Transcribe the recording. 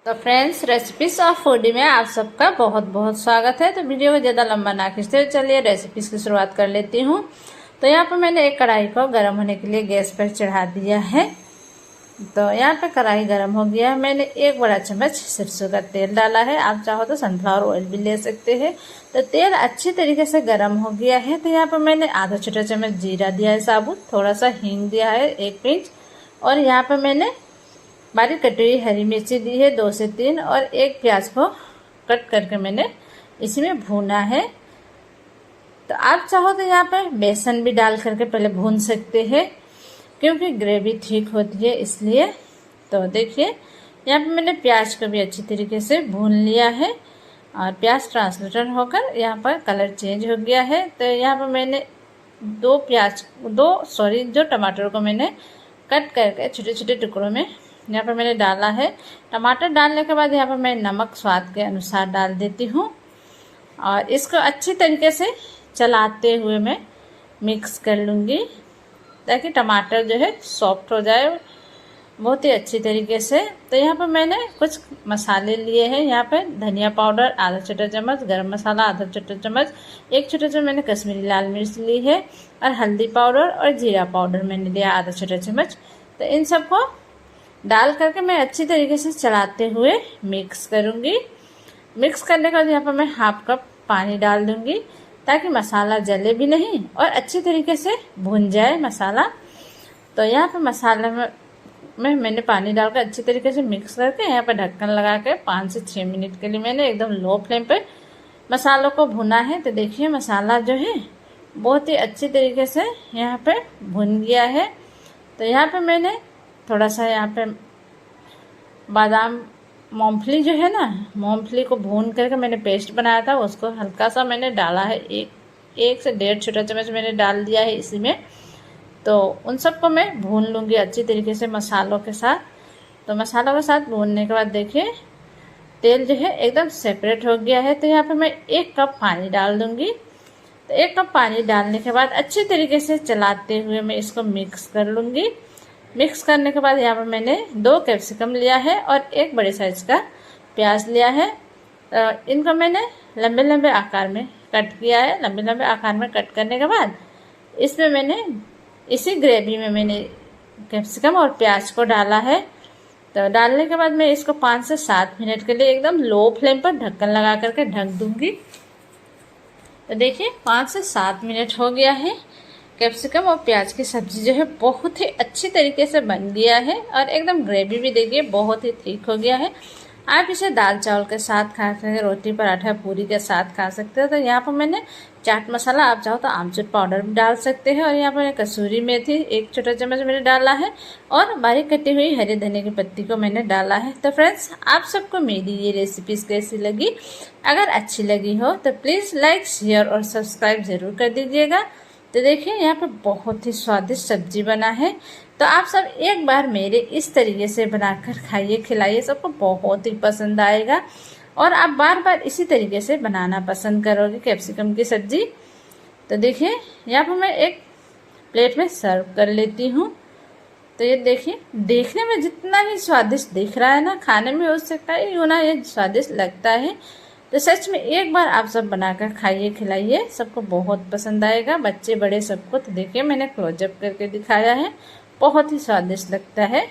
तो friends, recipes of foodie में आप सबका बहुत बहुत स्वागत है। तो वीडियो को ज़्यादा लंबा ना खींचते हुए चलिए रेसिपीज की शुरुआत कर लेती हूँ। तो यहाँ पर मैंने एक कढ़ाई को गर्म होने के लिए गैस पर चढ़ा दिया है। तो यहाँ पे कढ़ाई गर्म हो गया है। मैंने 1 बड़ा चम्मच सरसों का तेल डाला है। आप चाहो तो सनफ्लावर ऑयल भी ले सकते हैं। तो तेल अच्छी तरीके से गर्म हो गया है। तो यहाँ पर मैंने आधा छोटा चम्मच जीरा दिया है साबुत, थोड़ा सा हींग दिया है 1 पिंच, और यहाँ पर मैंने बारीक कटी हुई हरी मिर्ची दी है 2 से 3, और 1 प्याज को कट करके मैंने इसी में भूना है। तो आप चाहो तो यहाँ पे बेसन भी डाल करके पहले भून सकते हैं, क्योंकि ग्रेवी ठीक होती है इसलिए। तो देखिए यहाँ पे मैंने प्याज को भी अच्छी तरीके से भून लिया है, और प्याज ट्रांसलेटेड होकर यहाँ पर कलर चेंज हो गया है। तो यहाँ पर मैंने जो टमाटर को मैंने कट करके छोटे छोटे टुकड़ों में यहाँ पर मैंने डाला है। टमाटर डालने के बाद यहाँ पर मैं नमक स्वाद के अनुसार डाल देती हूँ, और इसको अच्छी तरीके से चलाते हुए मैं मिक्स कर लूँगी, ताकि टमाटर जो है सॉफ्ट हो जाए बहुत ही अच्छी तरीके से। तो यहाँ पर मैंने कुछ मसाले लिए हैं। यहाँ पर धनिया पाउडर आधा छोटा चम्मच, गरम मसाला आधा छोटा चम्मच, 1 छोटा चम्मच मैंने कश्मीरी लाल मिर्च ली है, और हल्दी पाउडर और जीरा पाउडर मैंने लिया आधा छोटा चम्मच। तो इन सबको डाल करके मैं अच्छी तरीके से चलाते हुए मिक्स करूँगी। मिक्स करने के बाद यहाँ पर मैं 1/2 कप पानी डाल दूँगी, ताकि मसाला जले भी नहीं और अच्छी तरीके से भुन जाए मसाला। तो यहाँ पर मसाले में मैंने पानी डालकर अच्छी तरीके से मिक्स करके यहाँ पर ढक्कन लगा के 5 से 6 मिनट के लिए मैंने एकदम लो फ्लेम पर मसालों को भुना है। तो देखिए मसाला जो है बहुत ही अच्छी तरीके से यहाँ पर भुन गया है। तो यहाँ पर मैंने थोड़ा सा यहाँ पे बादाम मूंगफली जो है ना, मूंगफली को भून करके मैंने पेस्ट बनाया था, उसको हल्का सा मैंने डाला है। एक से 1.5 छोटा चम्मच मैंने डाल दिया है इसी में। तो उन सबको मैं भून लूँगी अच्छी तरीके से मसालों के साथ। तो मसालों के साथ भूनने के बाद देखिए तेल जो है एकदम सेपरेट हो गया है। तो यहाँ पे मैं 1 कप पानी डाल दूँगी। तो 1 कप पानी डालने के बाद अच्छी तरीके से चलाते हुए मैं इसको मिक्स कर लूँगी। मिक्स करने के बाद यहाँ पर मैंने 2 कैप्सिकम लिया है और 1 बड़े साइज का प्याज लिया है। इनको मैंने लंबे लंबे आकार में कट किया है। लंबे लंबे आकार में कट करने के बाद इसमें मैंने इसी ग्रेवी में मैंने कैप्सिकम और प्याज को डाला है। तो डालने के बाद मैं इसको 5 से 7 मिनट के लिए एकदम लो फ्लेम पर ढक्कन लगा करके ढक दूँगी। तो देखिए 5 से 7 मिनट हो गया है। कैप्सिकम और प्याज की सब्ज़ी जो है बहुत ही अच्छी तरीके से बन गया है, और एकदम ग्रेवी भी देखिए बहुत ही थिक हो गया है। आप इसे दाल चावल के साथ खा सकते हैं, रोटी पराठा पूरी के साथ खा सकते हो। तो यहाँ पर मैंने चाट मसाला, आप चाहो तो आमचूर पाउडर भी डाल सकते हैं, और यहाँ पर कसूरी मेथी 1 छोटा चम्मच मैंने डाला है, और बारीक कटी हुई हरे धनिया की पत्ती को मैंने डाला है। तो फ्रेंड्स, आप सबको मेरी ये रेसिपीज़ कैसी लगी? अगर अच्छी लगी हो तो प्लीज़ लाइक, शेयर और सब्सक्राइब ज़रूर कर दीजिएगा। तो देखिए यहाँ पे बहुत ही स्वादिष्ट सब्जी बना है। तो आप सब एक बार मेरे इस तरीके से बनाकर खाइए, खिलाइए, सबको बहुत ही पसंद आएगा, और आप बार बार इसी तरीके से बनाना पसंद करोगे कैप्सिकम की सब्जी। तो देखिए यहाँ पर मैं एक प्लेट में सर्व कर लेती हूँ। तो ये देखिए देखने में जितना ही स्वादिष्ट दिख रहा है ना, खाने में हो सकता है यूँ ना ये स्वादिष्ट लगता है। तो सच में एक बार आप सब बनाकर खाइए, खिलाइए, सबको बहुत पसंद आएगा, बच्चे बड़े सबको। तो देखिए मैंने क्लोजअप करके दिखाया है, बहुत ही स्वादिष्ट लगता है।